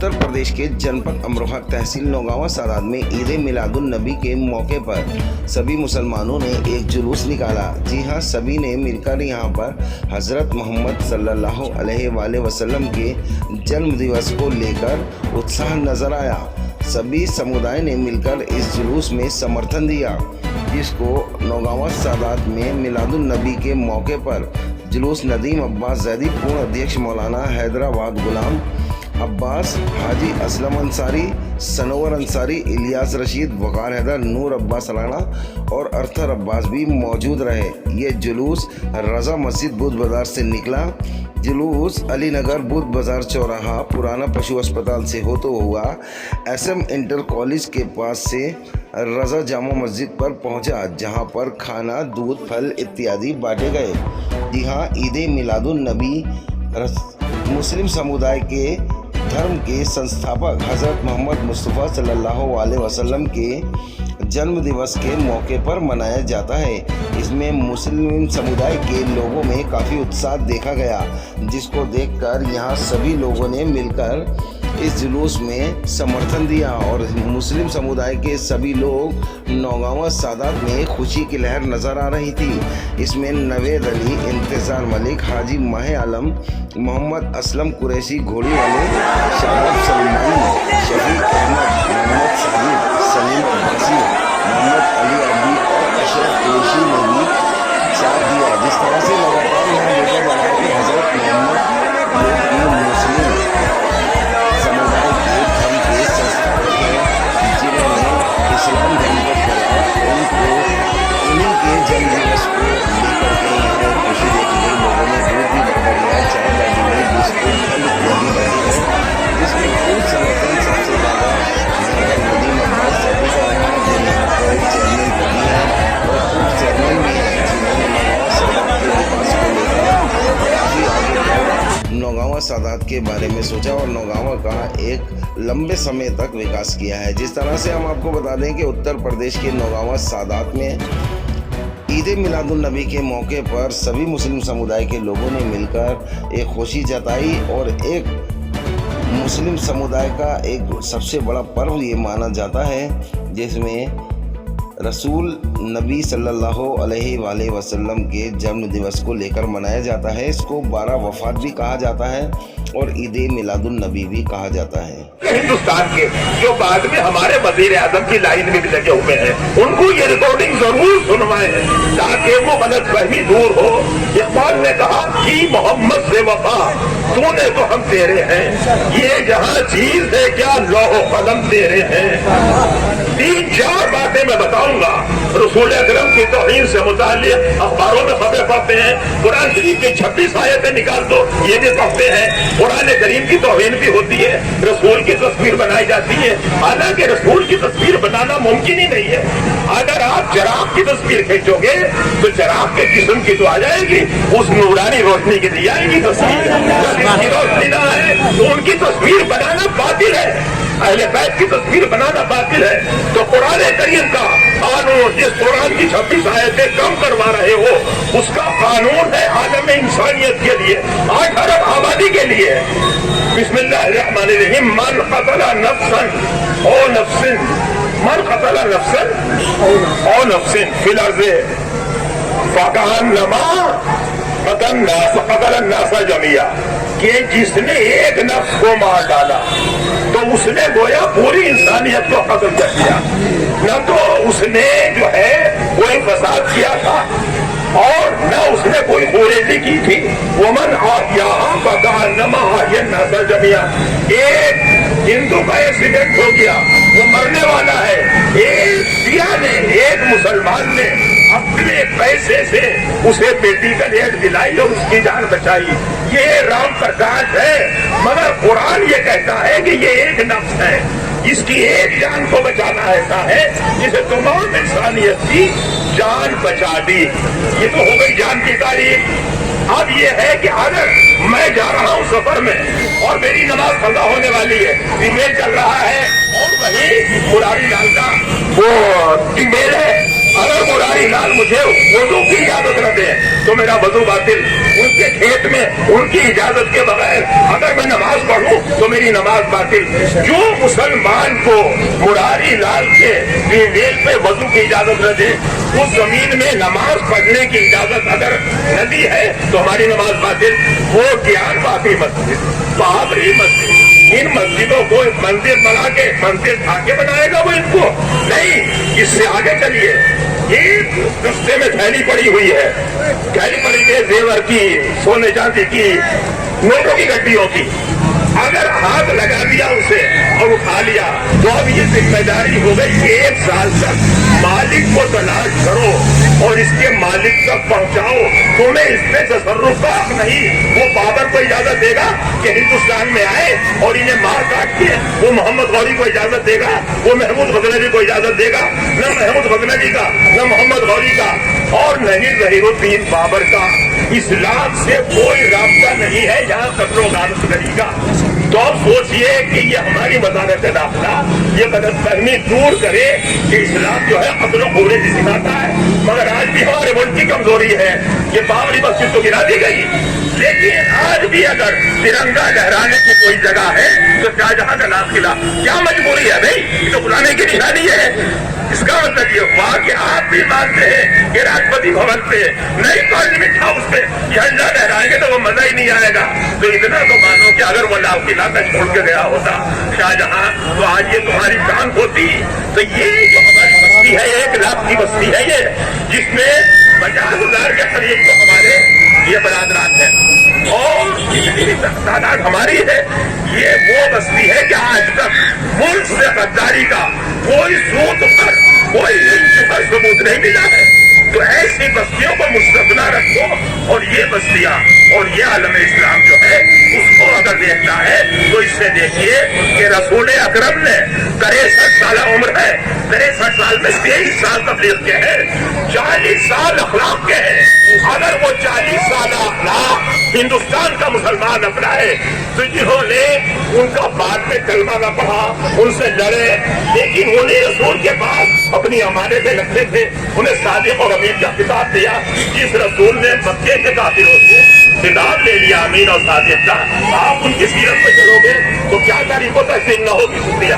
उत्तर प्रदेश के जनपद अमरोहा तहसील नौगांवा सादात में ईद मिलादुन नबी के मौके पर सभी मुसलमानों ने एक जुलूस निकाला। जी हाँ, सभी ने मिलकर यहाँ पर हज़रत मोहम्मद सल्लल्लाहु अलैहि वसल्लम के जन्म दिवस को लेकर उत्साह नजर आया। सभी समुदाय ने मिलकर इस जुलूस में समर्थन दिया, जिसको नौगांवा सादात में मिलादुन नबी के मौके पर जुलूस नदीम अब्बास ज़ैदी, पूर्ण अध्यक्ष मौलाना हैदराबाद गुलाम अब्बास, हाजी असलम अंसारी, सनोवर अंसारी, इलियास रशीद, वकार हैदर, नूर अब्बास राणा और अर्थर अब्बास भी मौजूद रहे। ये जुलूस रज़ा मस्जिद बुध बाज़ार से निकला। जुलूस अली नगर बुध बाज़ार चौराहा पुराना पशु अस्पताल से होते हुआ SM इंटर कॉलेज के पास से रज़ा जामा मस्जिद पर पहुंचा, जहां पर खाना, दूध, फल इत्यादि बांटे गए। जी हाँ, ईद मिलादुन नबी मुस्लिम समुदाय के धर्म के संस्थापक हज़रत मोहम्मद मुस्तफ़ा सल्लल्लाहु अलैहि वसल्लम के जन्म दिवस के मौके पर मनाया जाता है। इसमें मुस्लिम समुदाय के लोगों में काफ़ी उत्साह देखा गया, जिसको देखकर यहाँ सभी लोगों ने मिलकर इस जुलूस में समर्थन दिया और मुस्लिम समुदाय के सभी लोग नौगांवा सादात में खुशी की लहर नज़र आ रही थी। इसमें नवेद अली, इंतज़ार मलिक, हाजी माह आलम, मोहम्मद असलम कुरैशी घोड़ी वाले, शाहब सलमानी, शफीक अहमद, मोहम्मद साजिद, सलीम अब्बासी, मोहम्मद अली अब्दी और अशरफ कुरैशी ने भी साथ दिया। जिस तरह से लगातार यहाँ देखा जा रहा है कि हज़रत मोहम्मद मुस्लिम समुदाय के धर्म के संस्थापक हैं, जिन्होंने इस्लाम धर्म को फैलाया, उन्हीं के जन्म दिवस को लेकर के यहाँ पर खुशी देखी गई। लोगों ने दूध भी बांटा गया, चाय बांटी गई, बिस्कुट, फल इत्यादि बांटे गए, जिसमें खूब समर्थन सबसे ज़्यादा नदीम अब्बास ज़ैदी का रहा, जो यहाँ पर चेयरमैन बनी है और खूब चेयरमैन भी हैं, जिन्होंने नौगांवा सादात के विकास को लेकर काफ़ी आगे नौगांवा सादात के बारे में सोचा और नौगांवा का एक लंबे समय तक विकास किया है। जिस तरह से हम आपको बता दें कि उत्तर प्रदेश के नौगांवा सादात में ईद मिलादुन नबी के मौके पर सभी मुस्लिम समुदाय के लोगों ने मिलकर एक खुशी जताई और एक मुस्लिम समुदाय का एक सबसे बड़ा पर्व ये माना जाता है, जिसमें रसूल नबी सल्लल्लाहु अलैहि वसल्लम के जन्म दिवस को लेकर मनाया जाता है। इसको 12 वफात भी कहा जाता है और ईद मिलादुन नबी भी कहा जाता है। हिंदुस्तान के जो बाद में हमारे वज़ीर आज़म की लाइन में भी लगे हुए हैं, उनको ये रिकॉर्डिंग जरूर सुनवाएं ताकि वो गलतफहमी दूर हो। इकबाल ने कहा कि मोहम्मद से वफा तूने तो हम तेरे हैं, ये जहाँ चीज है क्या लौह कलम तेरे हैं। 3-4 बातें मैं बताऊंगा रसूल अकरम की तौहीन से मुताल्लिक़। अखबारों में खबरें पढ़ते हैं, कुरान शरीफ की 26 आयतें निकाल दो, ये भी पढ़ते हैं। कुरान करीम की तौहीन भी होती है, रसूल की तस्वीर बनाई जाती है, हालांकि रसूल की तस्वीर बनाना मुमकिन ही नहीं है। अगर आप चराग की तस्वीर खींचोगे तो चराग के जिस्म की तो आ जाएगी, उस नूरानी रोशनी की दी जाएगी तस्वीर। जिसकी रोशनी ना है तो उनकी तस्वीर बनाना बातिल है, अहले बैत की तस्वीर बनाना बातिल है। तो कुरान करीम का कानून, जिस कुरान की 26 आयतें कम करवा रहे हो, उसका कानून है आलम इंसानियत के लिए, 8 अरब आबादी के लिए। बिस्मिल्लाहिर्रहमानिर्रहीम। मन क़तला नफ्सन औ नफ्सिन, मन क़तला नफ्सन औ नफ्सिन फिल अर्ज़ि फ़कअन्नमा क़तल नास जमिया, कि जिसने एक नफ्स को मार डाला तो उसने गोया पूरी इंसानियत को कत्ल कर दिया। न तो उसने जो है कोई फसाद किया था और न उसने कोई खुरेजी की थी। वमन जमिया, एक हिंदू का एक्सीडेंट हो गया, वो मरने वाला है, एक शिया ने, एक मुसलमान ने अपने पैसे से उसे बेटी का रेट दिलाई और उसकी जान बचाई। ये राम प्रकाश है, मगर कुरान ये कहता है कि ये एक नफ्स है, इसकी एक जान को बचाना ऐसा है जिसे तमाम इंसानियत की जान बचा दी। ये तो हो गई जान की तारीफ। अब ये है कि अगर मैं जा रहा हूँ सफर में और मेरी नमाज कज़ा होने वाली है, ईमेल चल रहा है और वही मुरारी लाल का वो ईमेल है अगर मुरारी लाल मुझे वजू की इजाजत न दे तो मेरा वजू बातिल। उनके खेत में उनकी इजाजत के बगैर अगर मैं नमाज पढ़ूं तो मेरी नमाज बातिल। जो मुसलमान को मुरारी लाल के फीमेल पे वजू की इजाजत न दे, उस जमीन में नमाज पढ़ने की इजाजत अगर न दी है तो हमारी नमाज बातिल। वो ज्ञान बाकी मस्जिद, बाबरी मस्जिद, इन मस्जिदों को मंदिर बना के मंदिर ढाके बनाएगा वो इनको नहीं। इससे आगे चलिए, ये रस्ते में थैली पड़ी हुई है, थैली पड़ी है जेवर की, सोने चांदी की, नोटों की गड्डियों की। अगर हाथ लगा दिया उसे और उठा लिया तो अब ये जिम्मेदारी हो गई 1 साल तक मालिक को तलाश करो और इसके मालिक तक पहुंचाओ। तुम्हें इस पे तसर्रुफ का हक नहीं। वो बाबर को इजाजत देगा कि हिंदुस्तान में आए और इन्हें मार काट के, वो मोहम्मद गौरी को इजाजत देगा, वो महमूद गजनवी को इजाजत देगा? न महमूद गजनवी का, न मोहम्मद गौरी का, और नहीं जहीरुद्दीन बाबर का। इस्लाम से कोई रास्ता नहीं है यहाँ कत्लो गारत गरी का। तो आप सोचिए कि ये हमारी वजारत दाखिला ये गलतफहमी दूर करे कि इस्लाम जो है कत्लो पूरे की सिखाता है। मगर आज भी हमारे मुल्क की कमजोरी है कि बाबरी मस्जिद तो गिरा दी गई, लेकिन आज भी अगर तिरंगा लहराने की कोई जगह है तो शाहजहां का लाल किला। क्या मजबूरी है भाई? ये तो बुलाने की निशानी है। इसका मतलब ये हुआ कि आप भी मानते हैं कि राष्ट्रपति भवन पे, नई पार्लियामेंट हाउस पे झंडा लहराएंगे तो वो मजा ही नहीं आएगा। तो इतना तो मानो कि अगर वो लाल किला का छोड़ के गया होता शाहजहां तो आज ये तुम्हारी शान होती। तो ये जो हमारी बस्ती है 1 लाख की बस्ती है ये, जिसमें 50,000 के करीब तो हमारे ये बरादरात है और जितनी भी तादाद हमारी है, ये वो बस्ती है कि आज तक मुल्क से गद्दारी का कोई सूत पर, कोई इंच पर सबूत नहीं मिला है। तो ऐसी बस्तियों को मुस्तक़ना रखो और ये बस्तियां और ये आलम इस्लाम जो है उसको अगर देखना है तो इससे देखिए कि रसूल अकरम ने 63 साल उम्र है, 63 साल में 23 साल तबलीग के हैं, 40 साल अखलाक के हैं। अगर वो 40 साल अखलाक हिंदुस्तान का मुसलमान अपना है तो जिन्होंने उनका बाद में कलमा न पढ़ा, उनसे लड़े, लेकिन उन्हें रसूल के पास अपनी अमानतें रखते थे, उन्हें सादिक और अमीन का खिताब दिया। जिस रसूल ने मक्के के काफिरों से खिताब ले लिया अमीन और सादिक का, आप उनकी सीरत में चलोगे तो क्या तारीखों तक न होगी। शुक्रिया।